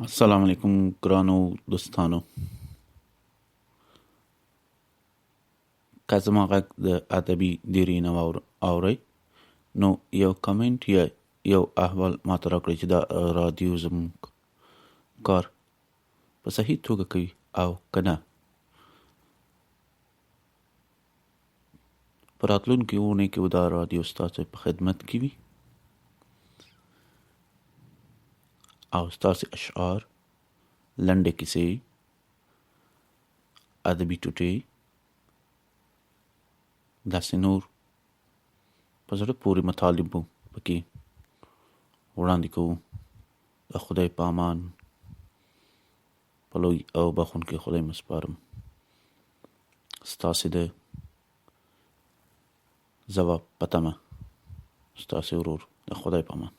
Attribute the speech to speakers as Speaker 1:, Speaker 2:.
Speaker 1: السلام علیکم ګرانو دوستانو. که زما غږ د ادبي دیرې نه اورئ نو یو کمنټ یا یو احوال ماته راکړئ چې دا رادیو زموږ کار په صحیح توګه کوي او که نه. په راتلونکې اونۍ کې به دا رادیو ستاسو په خدمت کې وي او ستاسې اشعار، لنډې کیسې، ادبي ټوټې، داسې نور په زړه پورې مطالب مو پکې وړاندې کوو. د خدای په امان، په لوی او بخښونکي خدای مو سپارم. ستاسې د ځواب په تمه، ستاسې ورور. د خدای په امان.